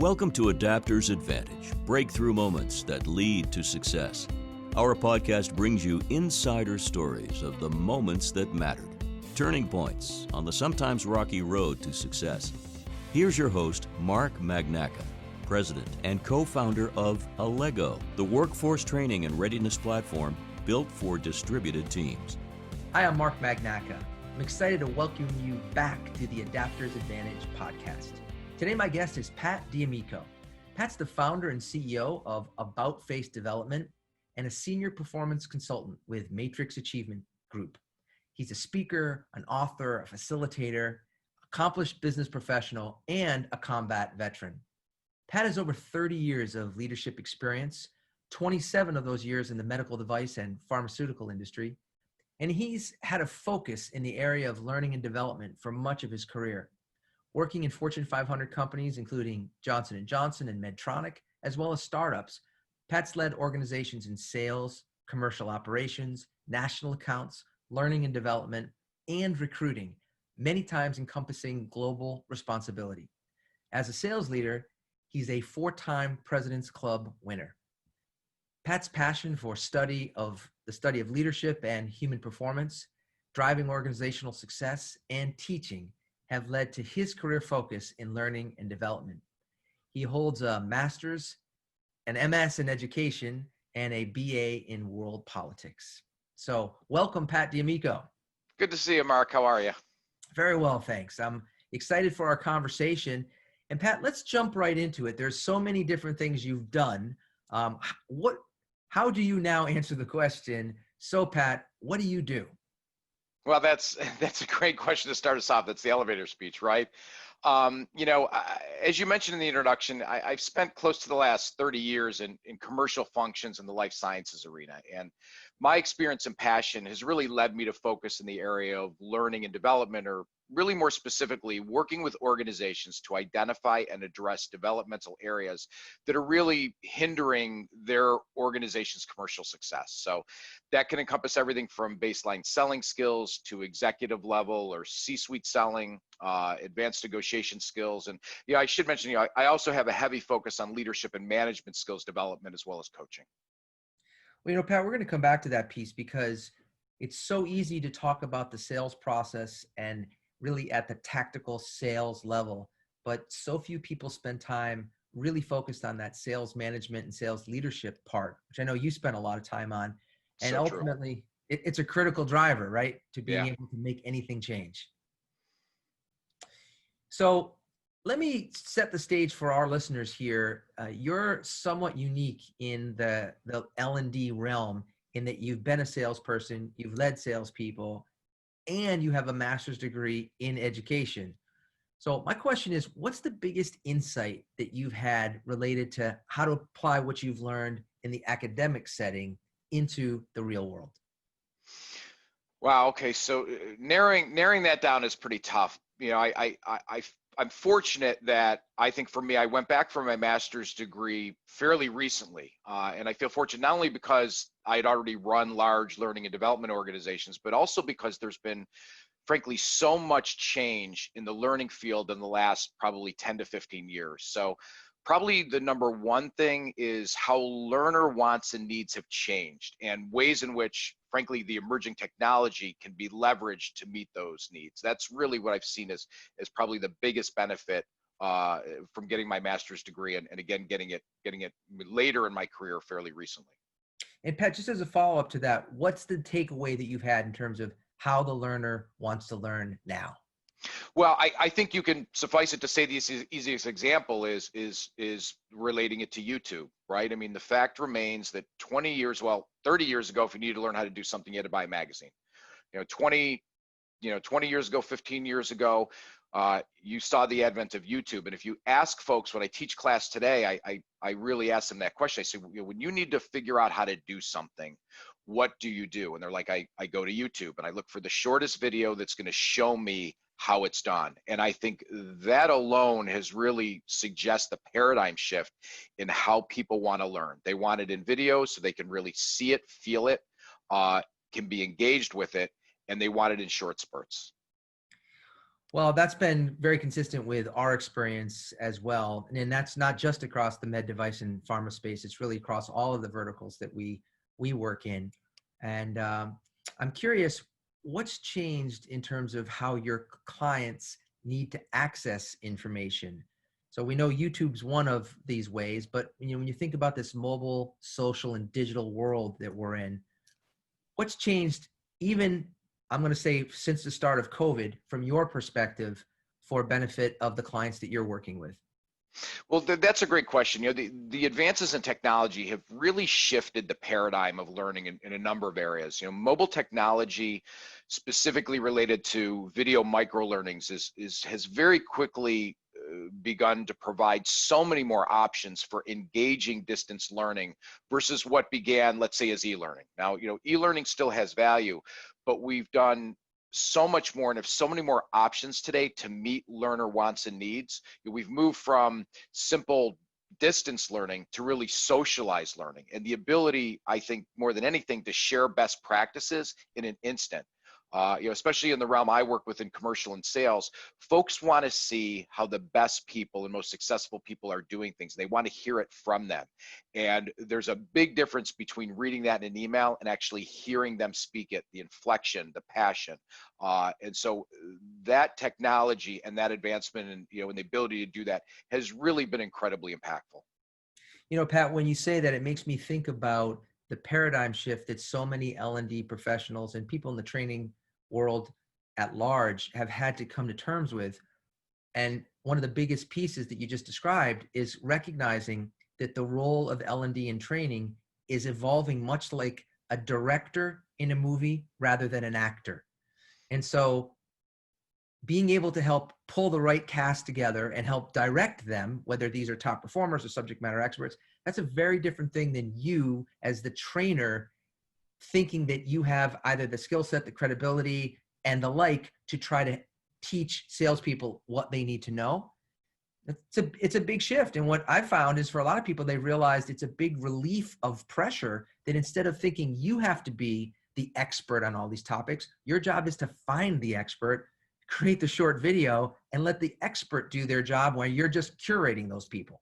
Welcome to Adapter's Advantage, breakthrough moments that lead to success. Our podcast brings you insider stories of the moments that mattered, turning points on the sometimes rocky road to success. Here's your host, Mark Magnaca, president and co-founder of Allego, the workforce training and readiness platform built for distributed teams. Hi, I'm Mark Magnaca. I'm excited to welcome you back to the Adapter's Advantage podcast. Today, my guest is Pat DAmico. Pat's the founder and CEO of About Face Development and a senior performance consultant with Matrix Achievement Group. He's a speaker, an author, a facilitator, accomplished business professional, and a combat veteran. Pat has over 30 years of leadership experience, 27 of those years in the medical device and pharmaceutical industry, and he's had a focus in the area of learning and development for much of his career, working in Fortune 500 companies, including Johnson & Johnson and Medtronic, as well as startups. Pat's led organizations in sales, commercial operations, national accounts, learning and development, and recruiting, many times encompassing global responsibility. As a sales leader, he's a 4-time President's Club winner. Pat's passion for the study of leadership and human performance, driving organizational success, and teaching have led to his career focus in learning and development. He holds a master's, an MS in education, and a BA in world politics. So welcome, Pat DAmico. Good to see you, Mark. How are you? Very well, thanks. I'm excited for our conversation. And Pat, let's jump right into it. There's so many different things you've done. How do you now answer the question, so Pat, what do you do? Well, that's a great question to start us off. That's the elevator speech, right? As you mentioned in the introduction, I've spent close to the last 30 years in commercial functions in the life sciences arena. And my experience and passion has really led me to focus in the area of learning and development, or really more specifically, working with organizations to identify and address developmental areas that are really hindering their organization's commercial success. So that can encompass everything from baseline selling skills to executive level or C-suite selling, advanced negotiation skills. And I should mention, I also have a heavy focus on leadership and management skills development as well as coaching. Well, Pat, we're going to come back to that piece because it's so easy to talk about the sales process and really at the tactical sales level, but so few people spend time really focused on that sales management and sales leadership part, which I know you spend a lot of time on. And so ultimately, it's a critical driver, right, to being able to make anything change. So let me set the stage for our listeners here. You're somewhat unique in the L&D realm in that you've been a salesperson, you've led salespeople, and you have a master's degree in education. So my question is, what's the biggest insight that you've had related to how to apply what you've learned in the academic setting into the real world? Wow. Okay. So narrowing that down is pretty tough. I'm fortunate that I think for me, I went back for my master's degree fairly recently. And I feel fortunate not only because I had already run large learning and development organizations, but also because there's been, frankly, so much change in the learning field in the last probably 10 to 15 years. So probably the number one thing is how learner wants and needs have changed, and ways in which, frankly, the emerging technology can be leveraged to meet those needs. That's really what I've seen as probably the biggest benefit from getting my master's degree, and again, getting it later in my career fairly recently. And Pat, just as a follow-up to that, what's the takeaway that you've had in terms of how the learner wants to learn now? Well, I think you can suffice it to say the easiest example is relating it to YouTube, right? I mean, the fact remains that 30 years ago, if you needed to learn how to do something, you had to buy a magazine. 20 years ago, 15 years ago, you saw the advent of YouTube. And if you ask folks, when I teach class today, I really ask them that question. I say, when you need to figure out how to do something, what do you do? And they're like, I go to YouTube and I look for the shortest video that's going to show me how it's done. And I think that alone has really suggested the paradigm shift in how people want to learn. They want it in video so they can really see it, feel it, can be engaged with it, and they want it in short spurts. Well, that's been very consistent with our experience as well. And that's not just across the med device and pharma space. It's really across all of the verticals that we work in. And I'm curious, what's changed in terms of how your clients need to access information? So we know YouTube's one of these ways, but when you think about this mobile, social, and digital world that we're in, what's changed, even I'm going to say since the start of COVID, from your perspective, for benefit of the clients that you're working with? Well, that's a great question. The advances in technology have really shifted the paradigm of learning in a number of areas. Mobile technology, specifically related to video micro learnings, has very quickly begun to provide so many more options for engaging distance learning versus what began, let's say, as e-learning. Now, e-learning still has value, but we've done so much more and have so many more options today to meet learner wants and needs. We've moved from simple distance learning to really socialized learning, and the ability, I think, more than anything, to share best practices in an instant. Especially in the realm I work with in commercial and sales, folks want to see how the best people and most successful people are doing things. They want to hear it from them. And there's a big difference between reading that in an email and actually hearing them speak it, the inflection, the passion. And so that technology and that advancement and the ability to do that has really been incredibly impactful. Pat, when you say that, it makes me think about the paradigm shift that so many L&D professionals and people in the training world at large have had to come to terms with. And one of the biggest pieces that you just described is recognizing that the role of L&D in training is evolving much like a director in a movie rather than an actor. And so being able to help pull the right cast together and help direct them, whether these are top performers or subject matter experts, that's a very different thing than you as the trainer thinking that you have either the skill set, the credibility, and the like to try to teach salespeople what they need to know. It's a big shift. And what I found is, for a lot of people, they realized it's a big relief of pressure that instead of thinking you have to be the expert on all these topics, your job is to find the expert, create the short video, and let the expert do their job while you're just curating those people.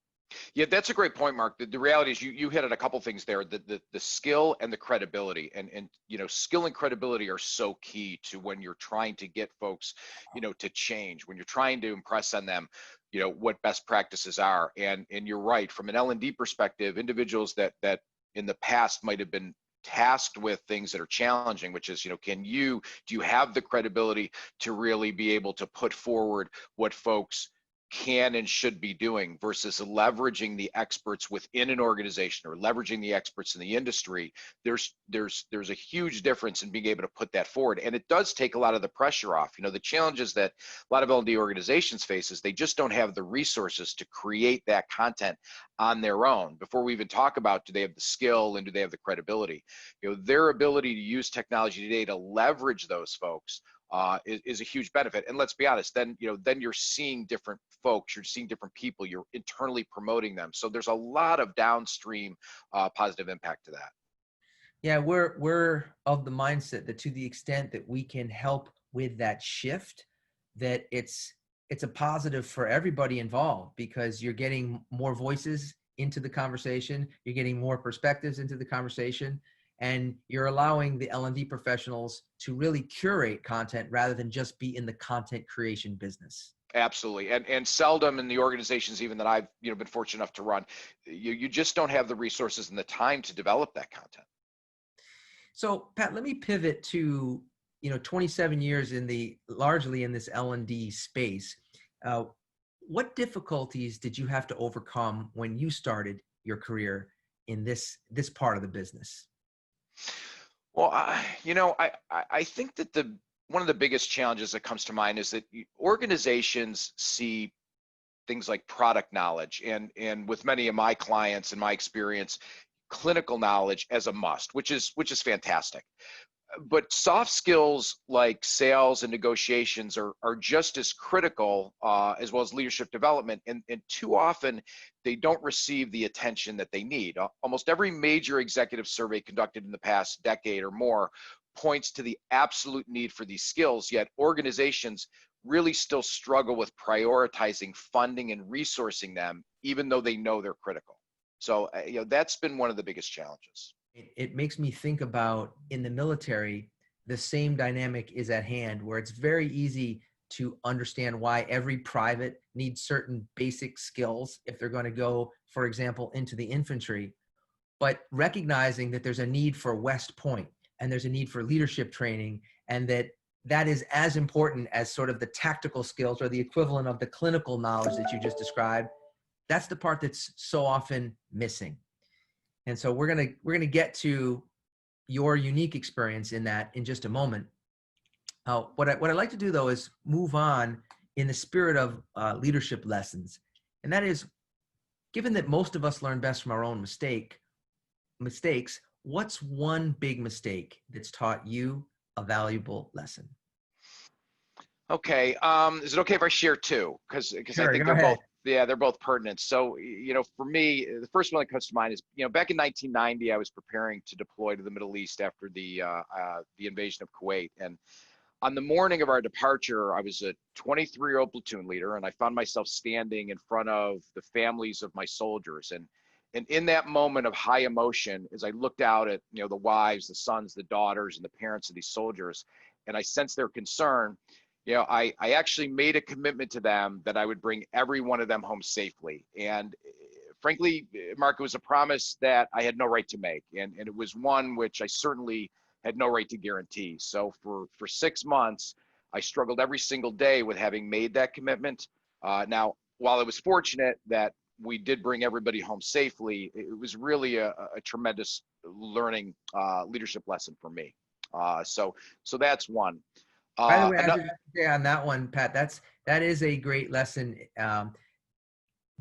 Yeah, that's a great point, Mark. The reality is you hit at a couple things there, the skill and the credibility. And skill and credibility are so key to when you're trying to get folks, to change, when you're trying to impress on them, what best practices are. And you're right, from an L&D perspective, individuals that in the past might have been tasked with things that are challenging, which is, do you have the credibility to really be able to put forward what folks can and should be doing versus leveraging the experts within an organization or leveraging the experts in the industry. There's a huge difference in being able to put that forward, and it does take a lot of the pressure off. The challenges that a lot of L&D organizations face is they just don't have the resources to create that content on their own. Before we even talk about, do they have the skill and do they have the credibility? Their ability to use technology today to leverage those folks is a huge benefit. And let's be honest, then you're seeing different folks, you're seeing different people, you're internally promoting them. So there's a lot of downstream positive impact to that. Yeah, we're of the mindset that to the extent that we can help with that shift, that it's a positive for everybody involved, because you're getting more voices into the conversation, you're getting more perspectives into the conversation, and you're allowing the L&D professionals to really curate content rather than just be in the content creation business. Absolutely. And seldom in the organizations even that I've been fortunate enough to run, you just don't have the resources and the time to develop that content. So Pat, let me pivot to 27 years largely in this L&D space. What difficulties did you have to overcome when you started your career in this part of the business? Well, I think that one of the biggest challenges that comes to mind is that organizations see things like product knowledge and with many of my clients and my experience, clinical knowledge as a must, which is fantastic. But soft skills like sales and negotiations are just as critical, as well as leadership development. And too often they don't receive the attention that they need. Almost every major executive survey conducted in the past decade or more points to the absolute need for these skills, yet organizations really still struggle with prioritizing funding and resourcing them, even though they know they're critical. So, that's been one of the biggest challenges. It makes me think about in the military, the same dynamic is at hand where it's very easy to understand why every private needs certain basic skills if they're going to go, for example, into the infantry, but recognizing that there's a need for West Point and there's a need for leadership training, and that is as important as sort of the tactical skills or the equivalent of the clinical knowledge that you just described. That's the part that's so often missing. And so we're gonna get to your unique experience in that in just a moment. What I'd like to do though is move on in the spirit of leadership lessons, and that is, given that most of us learn best from our own mistakes, what's one big mistake that's taught you a valuable lesson? Okay. Is it okay if I share two? Because Sure, I think go they're ahead. both, yeah, they're both pertinent. So, for me, the first one that comes to mind is, back in 1990, I was preparing to deploy to the Middle East after the invasion of Kuwait. And on the morning of our departure, I was a 23-year-old platoon leader, and I found myself standing in front of the families of my soldiers. And in that moment of high emotion, as I looked out at, the wives, the sons, the daughters, and the parents of these soldiers, and I sensed their concern, I actually made a commitment to them that I would bring every one of them home safely. And frankly, Mark, it was a promise that I had no right to make. And it was one which I certainly had no right to guarantee. So for 6 months, I struggled every single day with having made that commitment. Now, while I was fortunate that we did bring everybody home safely, it was really a tremendous learning leadership lesson for me. So that's one. By the way, I should say on that one, Pat, that is a great lesson,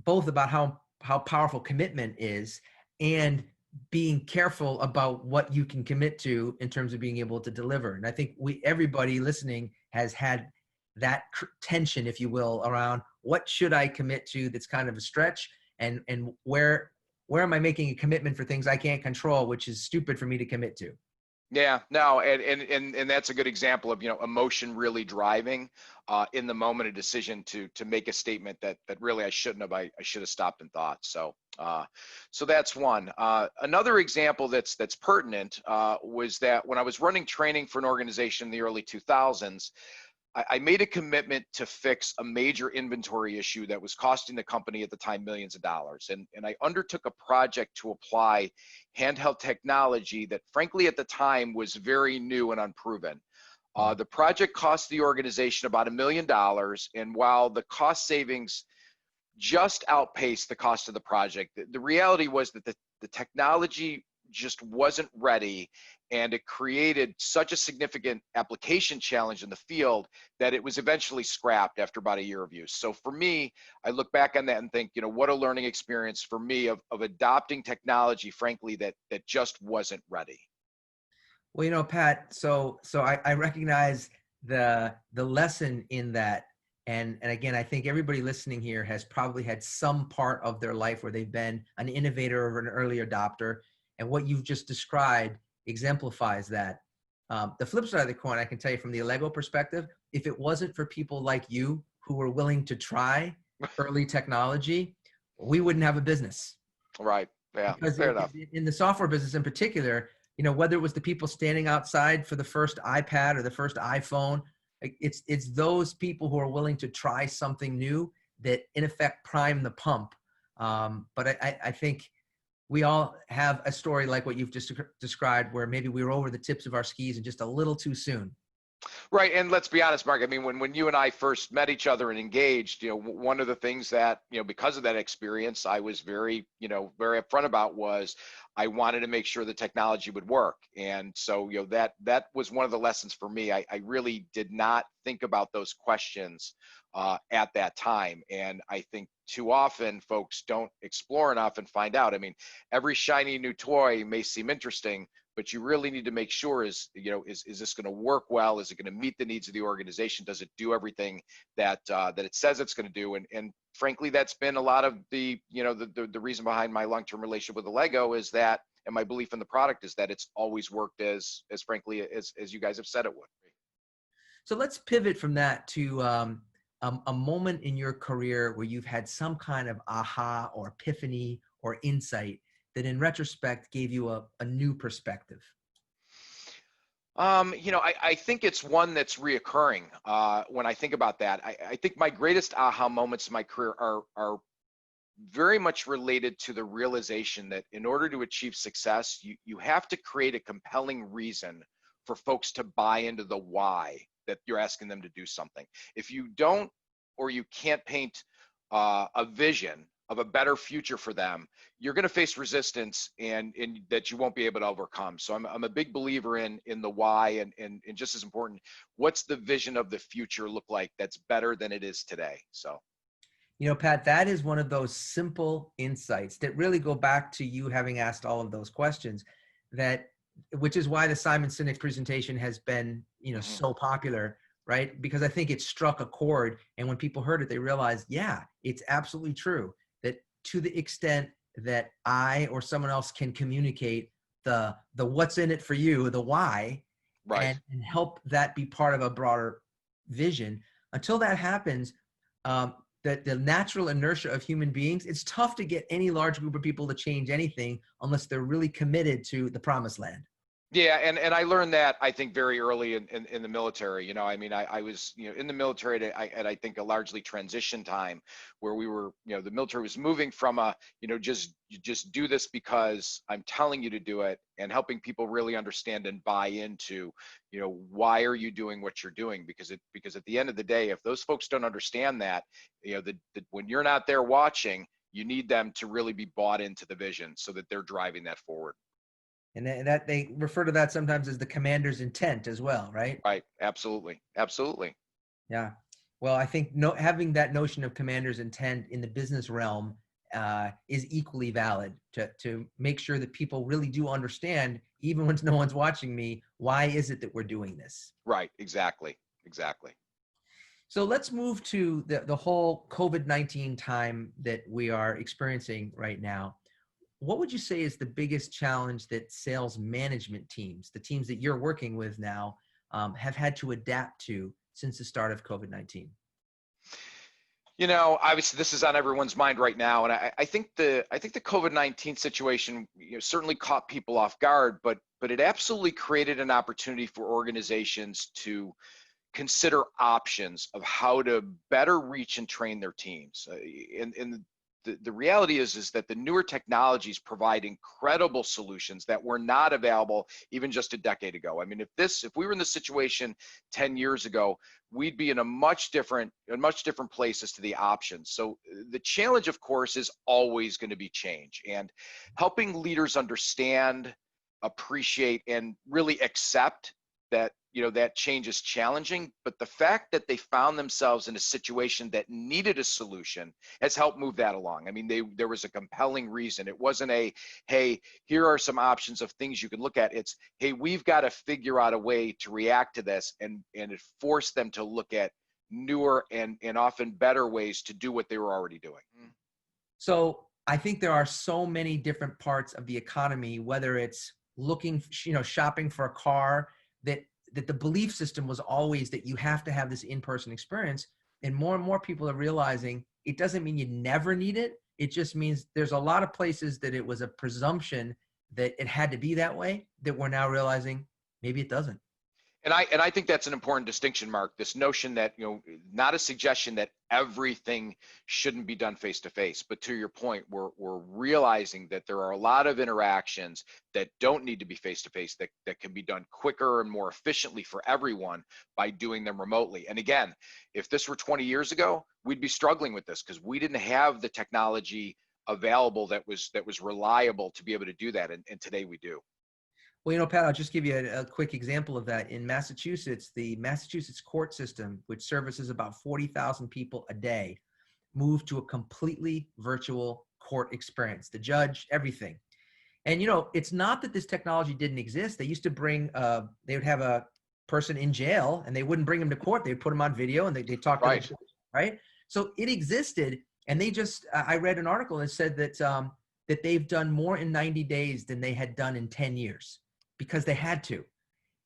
both about how powerful commitment is and being careful about what you can commit to in terms of being able to deliver. And I think everybody listening has had that tension, if you will, around what should I commit to that's kind of a stretch, and where am I making a commitment for things I can't control, which is stupid for me to commit to. Yeah, no, and that's a good example of, emotion really driving in the moment, a decision to make a statement that really I shouldn't have. I should have stopped and thought. So that's one. Another example that's pertinent was that when I was running training for an organization in the early 2000s, I made a commitment to fix a major inventory issue that was costing the company at the time millions of dollars. And I undertook a project to apply handheld technology that frankly at the time was very new and unproven. The project cost the organization about $1 million. And while the cost savings just outpaced the cost of the project, the reality was that the technology just wasn't ready, and it created such a significant application challenge in the field that it was eventually scrapped after about a year of use. So for me, I look back on that and think, what a learning experience for me of adopting technology, frankly, that just wasn't ready. Well, Pat, so I recognize the lesson in that. And again, I think everybody listening here has probably had some part of their life where they've been an innovator or an early adopter. And what you've just described exemplifies that. The flip side of the coin, I can tell you from the Allego perspective, if it wasn't for people like you who were willing to try early technology, we wouldn't have a business. Right. Yeah. Because Fair enough. in the software business in particular, whether it was the people standing outside for the first iPad or the first iPhone, it's those people who are willing to try something new that in effect prime the pump. But I think we all have a story like what you've just described, where maybe we were over the tips of our skis and just a little too soon. Right. And let's be honest, Mark, I mean, when you and I first met each other and engaged, one of the things that, because of that experience, I was very upfront about was I wanted to make sure the technology would work. And so, that was one of the lessons for me. I really did not think about those questions at that time. And I think too often folks don't explore enough and find out. I mean, every shiny new toy may seem interesting, but you really need to make sure is this going to work well? Is it going to meet the needs of the organization? Does it do everything that it says it's going to do? And frankly, that's been a lot of the reason behind my long-term relationship with Allego is that, and my belief in the product is that it's always worked as frankly as you guys have said it would. So let's pivot from that to a moment in your career where you've had some kind of aha or epiphany or insight that in retrospect gave you a new perspective. I think it's one that's reoccurring when I think about that. I think my greatest aha moments in my career are very much related to the realization that in order to achieve success, you have to create a compelling reason for folks to buy into the why that you're asking them to do something. If you don't, or you can't paint a vision of a better future for them, you're going to face resistance and that you won't be able to overcome. So I'm a big believer in the why, and just as important, what's the vision of the future look like that's better than it is today. So. You know, Pat, that is one of those simple insights that really go back to you having asked all of those questions, which is why the Simon Sinek presentation has been, so popular, right? Because I think it struck a chord, and when people heard it, they realized, yeah, it's absolutely true that to the extent that I or someone else can communicate the what's in it for you, the why, Right. and help that be part of a broader vision. Until that happens, the natural inertia of human beings, it's tough to get any large group of people to change anything unless they're really committed to the promised land. Yeah, and I learned that, I think, very early in the military. I was in the military at I think a largely transition time where we were, the military was moving from just do this because I'm telling you to do it, and helping people really understand and buy into, why are you doing what you're doing? Because at the end of the day, if those folks don't understand that, when you're not there watching, you need them to really be bought into the vision so that they're driving that forward. And that they refer to that sometimes as the commander's intent as well, right? Right. Absolutely. Absolutely. Yeah. Well, I think having that notion of commander's intent in the business realm is equally valid to make sure that people really do understand, even when no one's watching me, why is it that we're doing this? Right. Exactly. So let's move to the whole COVID-19 time that we are experiencing right now. What would you say is the biggest challenge that sales management teams, the teams that you're working with now, have had to adapt to since the start of COVID-19? Obviously this is on everyone's mind right now, and I think the COVID-19 situation, certainly caught people off guard, but it absolutely created an opportunity for organizations to consider options of how to better reach and train their teams. And the reality is that the newer technologies provide incredible solutions that were not available even just a decade ago. I mean, if we were in this situation 10 years ago, we'd be in a much different place as to the options. So the challenge, of course, is always going to be change, and helping leaders understand, appreciate, and really accept that that change is challenging, but the fact that they found themselves in a situation that needed a solution has helped move that along. I mean, there was a compelling reason. It wasn't hey, here are some options of things you can look at. It's, hey, we've got to figure out a way to react to this, and it forced them to look at newer and often better ways to do what they were already doing. So I think there are so many different parts of the economy, whether it's looking, shopping for a car, that the belief system was always that you have to have this in-person experience. And more people are realizing it doesn't mean you never need it. It just means there's a lot of places that it was a presumption that it had to be that way, that we're now realizing maybe it doesn't. And I think that's an important distinction, Mark. This notion that, not a suggestion that everything shouldn't be done face to face, but to your point, we're realizing that there are a lot of interactions that don't need to be face to face, that can be done quicker and more efficiently for everyone by doing them remotely. And again, if this were 20 years ago, we'd be struggling with this because we didn't have the technology available that was reliable to be able to do that. And today we do. Well, Pat, I'll just give you a quick example of that. In Massachusetts, the Massachusetts court system, which services about 40,000 people a day, moved to a completely virtual court experience. The judge, everything. And, it's not that this technology didn't exist. They used to they would have a person in jail and they wouldn't bring him to court. They'd put him on video and they talk to them, right? So it existed. And I read an article that said that they've done more in 90 days than they had done in 10 years. Because they had to.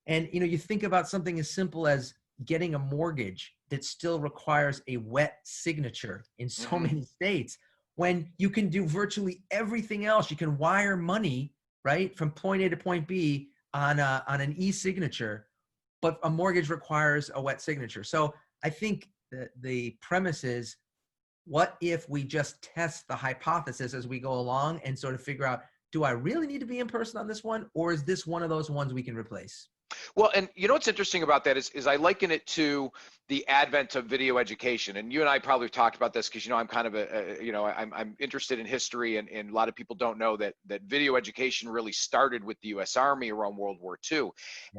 And, you think about something as simple as getting a mortgage that still requires a wet signature in so many states, when you can do virtually everything else. You can wire money, right, from point A to point B on an e-signature, but a mortgage requires a wet signature. So I think the premise is, what if we just test the hypothesis as we go along and sort of figure out, do I really need to be in person on this one, or is this one of those ones we can replace? Well, and you know what's interesting about that is I liken it to the advent of video education. And you and I probably talked about this because, you know, I'm kind of I'm interested in history, and a lot of people don't know that video education really started with the U.S. Army around World War II.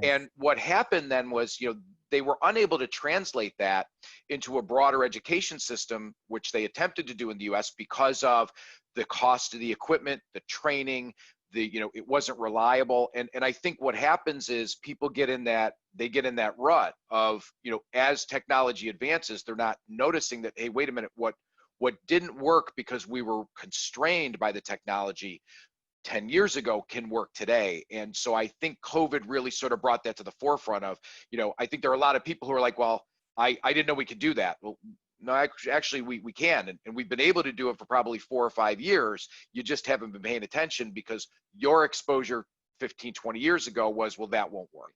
Yes. And what happened then was, you know, they were unable to translate that into a broader education system, which they attempted to do in the U.S. because of the cost of the equipment, the training, it wasn't reliable. And I think what happens is people get in that rut of, you know, as technology advances, they're not noticing that, hey, wait a minute, what didn't work because we were constrained by the technology 10 years ago can work today. And so I think COVID really sort of brought that to the forefront of, you know, I think there are a lot of people who are like, well, I didn't know we could do that. Well, no, actually we can, and we've been able to do it for probably 4 or 5 years. You just haven't been paying attention because your exposure 15, 20 years ago was, well, that won't work.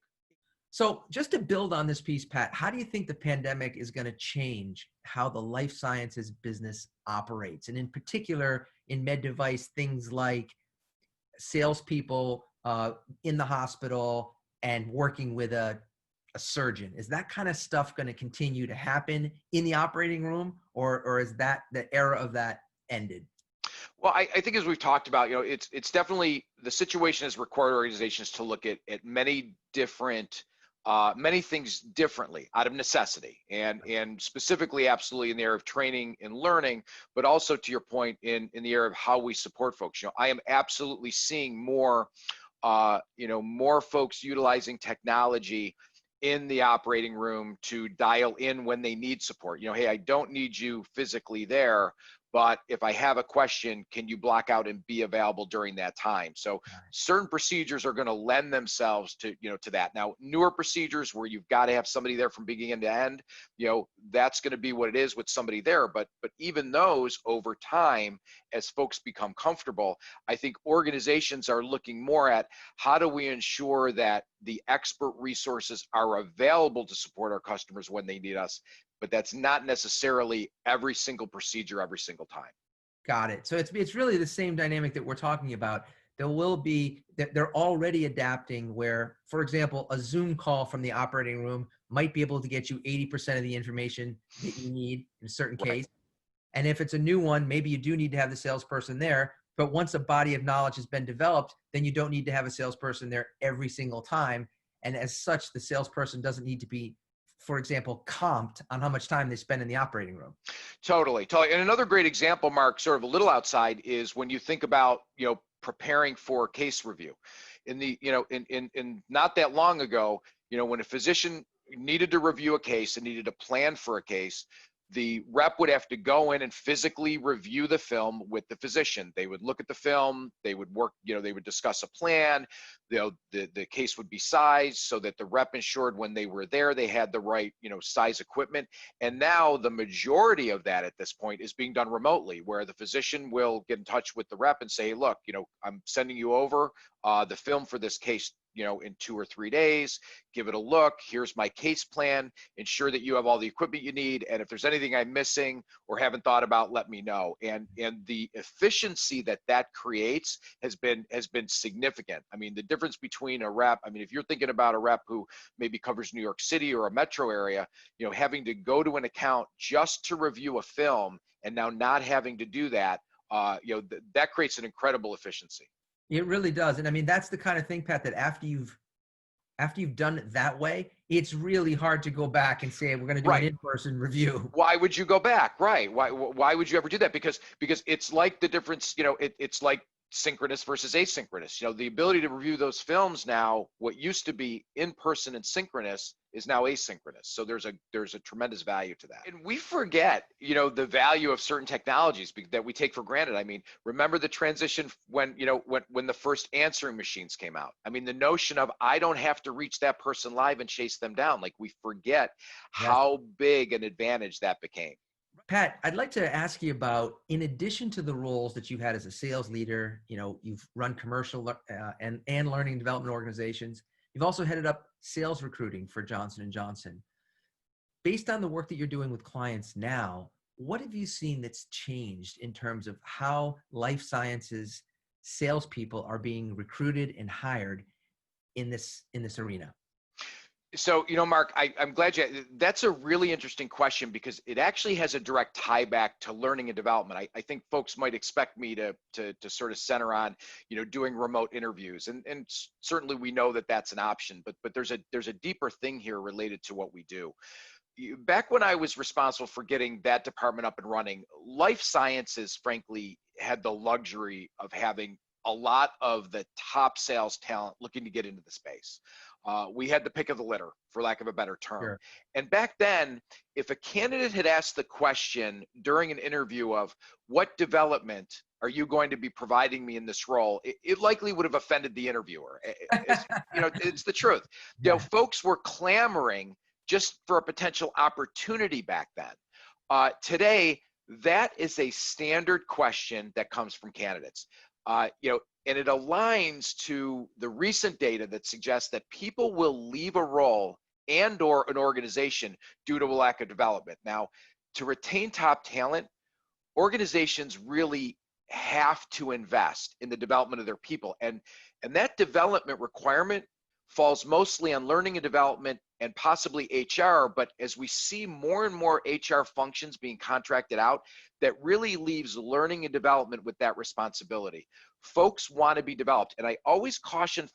So just to build on this piece, Pat, how do you think the pandemic is going to change how the life sciences business operates? And in particular, in med device, things like salespeople in the hospital and working with a surgeon. Is that kind of stuff going to continue to happen in the operating room, or is that the era of that ended? Well, I think as we've talked about, you know, it's definitely, the situation has required organizations to look at many different many things differently out of necessity, and specifically absolutely in the area of training and learning, but also to your point in the area of how we support folks. You know, I am absolutely seeing more more folks utilizing technology in the operating room to dial in when they need support. You know, hey, I don't need you physically there, but if I have a question, can you block out and be available during that time? So certain procedures are going to lend themselves to, you know, to that. Now, newer procedures where you've got to have somebody there from beginning to end, you know, that's going to be what it is with somebody there. But even those, over time, as folks become comfortable, I think organizations are looking more at, how do we ensure that the expert resources are available to support our customers when they need us? But that's not necessarily every single procedure every single time. Got it. So it's really the same dynamic that we're talking about. There will be, that they're already adapting where, for example, a Zoom call from the operating room might be able to get you 80% of the information that you need in a certain case. And if it's a new one, maybe you do need to have the salesperson there. But once a body of knowledge has been developed, then you don't need to have a salesperson there every single time. And as such, the salesperson doesn't need to be, for example, comped on how much time they spend in the operating room. Totally. And another great example, Mark, sort of a little outside, is when you think about, you know, preparing for case review. In the, you know, in not that long ago, you know, when a physician needed to review a case and needed to plan for a case, the rep would have to go in and physically review the film with the physician. They would look at the film, they would work, you know, they would discuss a plan, you know, the case would be sized so that the rep ensured when they were there, they had the right, you know, size equipment. And now the majority of that at this point is being done remotely, where the physician will get in touch with the rep and say, look, you know, I'm sending you over the film for this case, you know, in 2 or 3 days, give it a look. Here's my case plan. Ensure that you have all the equipment you need. And if there's anything I'm missing or haven't thought about, let me know. And the efficiency that creates has been significant. I mean, the difference between a rep, I mean, if you're thinking about a rep who maybe covers New York City or a metro area, you know, having to go to an account just to review a film and now not having to do that, you know, that creates an incredible efficiency. It really does. And I mean, that's the kind of thing, Pat, that after you've done it that way, it's really hard to go back and say, we're going to do an in-person review. Why would you go back? Right. Why would you ever do that? Because it's like the difference, you know, it's like synchronous versus asynchronous. The ability to review those films now, what used to be in person and synchronous is now asynchronous. So there's a tremendous value to that. And we forget, the value of certain technologies that we take for granted. I mean, remember the transition when the first answering machines came out. I mean, the notion of I don't have to reach that person live and chase them down. Like, we forget how big an advantage that became. Pat, I'd like to ask you about, in addition to the roles that you've had as a sales leader, you've run commercial and learning and development organizations. You've also headed up sales recruiting for Johnson & Johnson. Based on the work that you're doing with clients now, what have you seen that's changed in terms of how life sciences salespeople are being recruited and hired in this arena? So, Mark, I'm glad that's a really interesting question, because it actually has a direct tie back to learning and development. I think folks might expect me to sort of center on, doing remote interviews, and certainly we know that that's an option, but there's a deeper thing here related to what we do. Back when I was responsible for getting that department up and running, life sciences, frankly, had the luxury of having a lot of the top sales talent looking to get into the space. We had the pick of the litter, for lack of a better term. Sure. And back then, if a candidate had asked the question during an interview of what development are you going to be providing me in this role, it likely would have offended the interviewer. It's the truth. Yeah. Folks were clamoring just for a potential opportunity back then. Today, that is a standard question that comes from candidates. And it aligns to the recent data that suggests that people will leave a role and or an organization due to a lack of development. Now, to retain top talent, organizations really have to invest in the development of their people. And that development requirement falls mostly on learning and development and possibly HR, but as we see more and more HR functions being contracted out, that really leaves learning and development with that responsibility. Folks want to be developed, and I always caution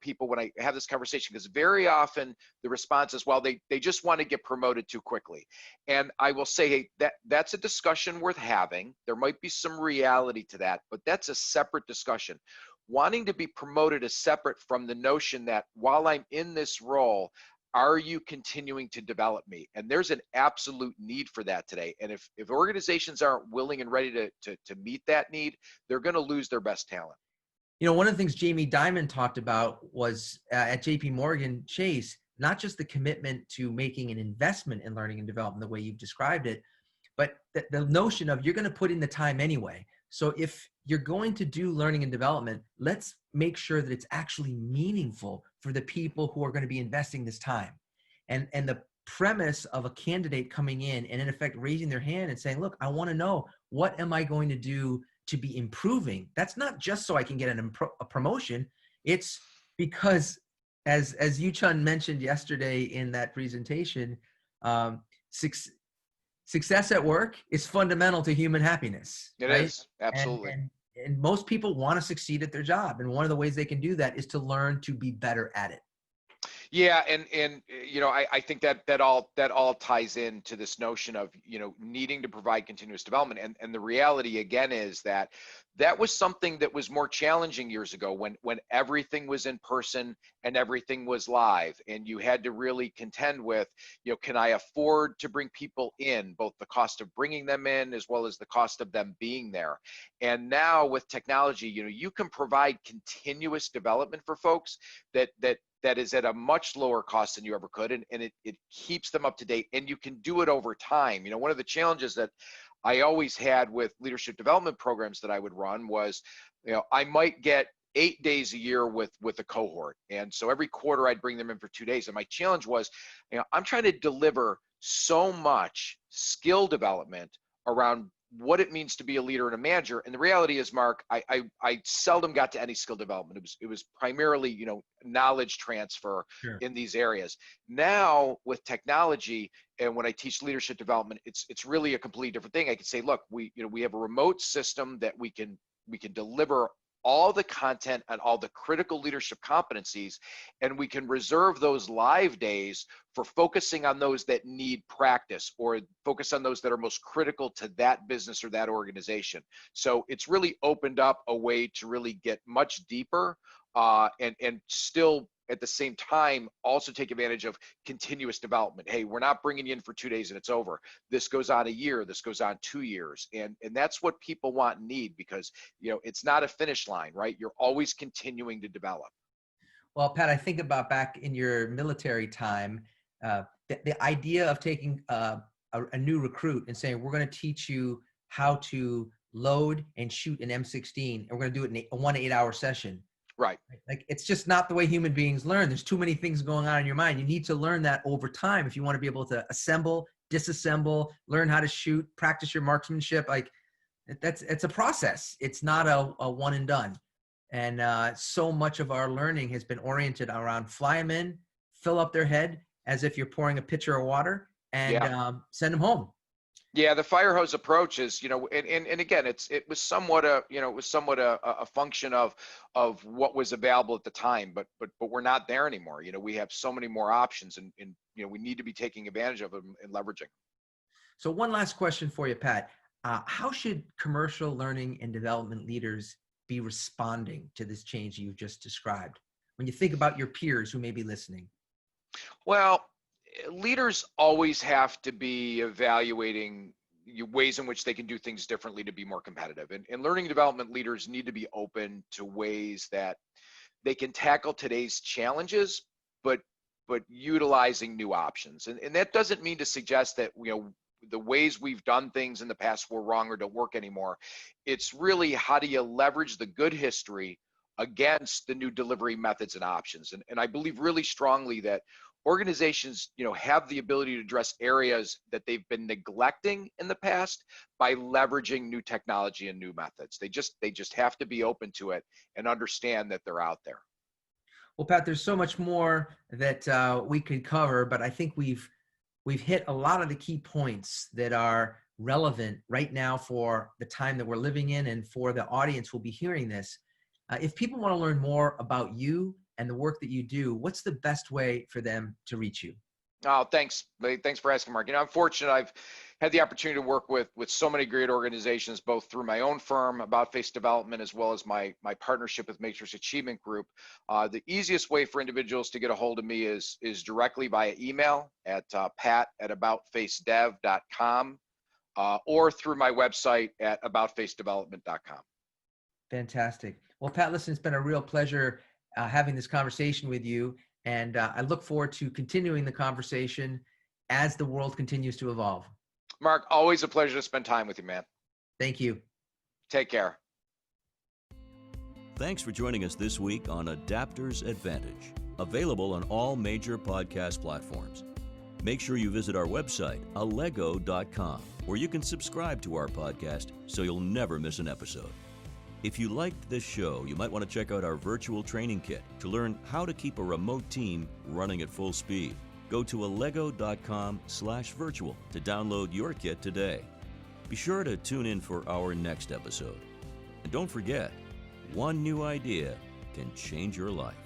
people when I have this conversation, because very often the response is, well, they just want to get promoted too quickly. And I will say, hey, that's a discussion worth having. There might be some reality to that, but that's a separate discussion. Wanting to be promoted is separate from the notion that while I'm in this role, are you continuing to develop me? And there's an absolute need for that today. And if organizations aren't willing and ready to meet that need, they're going to lose their best talent. One of the things Jamie Dimon talked about was at JP Morgan Chase, not just the commitment to making an investment in learning and development the way you've described it, but the notion of you're going to put in the time anyway. So if you're going to do learning and development, let's make sure that it's actually meaningful for the people who are going to be investing this time. And the premise of a candidate coming in and in effect raising their hand and saying, look, I want to know, what am I going to do to be improving? That's not just so I can get a promotion. It's because, as Yu-Chun mentioned yesterday in that presentation, success at work is fundamental to human happiness. It right? is, absolutely. And most people want to succeed at their job. And one of the ways they can do that is to learn to be better at it. Yeah, and I think that all ties into this notion of needing to provide continuous development, and the reality again is that was something that was more challenging years ago when everything was in person and everything was live, and you had to really contend with can I afford to bring people in, both the cost of bringing them in as well as the cost of them being there. And now with technology, you can provide continuous development for folks that is at a much lower cost than you ever could, and it keeps them up to date, and you can do it over time. One of the challenges that I always had with leadership development programs that I would run was, I might get 8 days a year with a cohort, and so every quarter I'd bring them in for 2 days, and my challenge was, I'm trying to deliver so much skill development around what it means to be a leader and a manager. And the reality is, Mark, I seldom got to any skill development. It was primarily, knowledge transfer Sure. in these areas. Now with technology, and when I teach leadership development, it's really a completely different thing. I can say, look, we have a remote system that we can deliver all the content and all the critical leadership competencies, and we can reserve those live days for focusing on those that need practice, or focus on those that are most critical to that business or that organization. So it's really opened up a way to really get much deeper, and still at the same time also take advantage of continuous development. Hey, we're not bringing you in for 2 days and it's over. This goes on a year, this goes on 2 years, and that's what people want and need, because it's not a finish line, right? You're always continuing to develop. Well, Pat, I think about back in your military time, the idea of taking a new recruit and saying, we're going to teach you how to load and shoot an M16, and we're going to do it in a 1 8-hour session. Right. Like, it's just not the way human beings learn. There's too many things going on in your mind. You need to learn that over time if you want to be able to assemble, disassemble, learn how to shoot, practice your marksmanship. Like, it's a process. It's not a one and done. And so much of our learning has been oriented around fly them in, fill up their head as if you're pouring a pitcher of water, and send them home. Yeah, the fire hose approach is, and again, it was somewhat a function of what was available at the time, but we're not there anymore. We have so many more options, and we need to be taking advantage of them and leveraging. So one last question for you, Pat. How should commercial learning and development leaders be responding to this change you've just described when you think about your peers who may be listening? Well, leaders always have to be evaluating ways in which they can do things differently to be more competitive. And learning and development leaders need to be open to ways that they can tackle today's challenges, but utilizing new options. And that doesn't mean to suggest that, the ways we've done things in the past were wrong or don't work anymore. It's really, how do you leverage the good history against the new delivery methods and options? And I believe really strongly that organizations, have the ability to address areas that they've been neglecting in the past by leveraging new technology and new methods. They just have to be open to it and understand that they're out there. Well, Pat, there's so much more that we could cover, but I think we've hit a lot of the key points that are relevant right now for the time that we're living in, and for the audience who will be hearing this. If people want to learn more about you and the work that you do, what's the best way for them to reach you? Oh, thanks. Thanks for asking, Mark. I'm fortunate. I've had the opportunity to work with so many great organizations, both through my own firm, About Face Development, as well as my partnership with Matrix Achievement Group. The easiest way for individuals to get a hold of me is directly via email at pat@aboutfacedev.com, or through my website at aboutfacedevelopment.com. Fantastic. Well, Pat, listen, it's been a real pleasure having this conversation with you. And I look forward to continuing the conversation as the world continues to evolve. Mark, always a pleasure to spend time with you, man. Thank you. Take care. Thanks for joining us this week on Adapters Advantage, available on all major podcast platforms. Make sure you visit our website, allego.com, where you can subscribe to our podcast so you'll never miss an episode. If you liked this show, you might want to check out our virtual training kit to learn how to keep a remote team running at full speed. Go to allego.com/virtual to download your kit today. Be sure to tune in for our next episode. And don't forget, one new idea can change your life.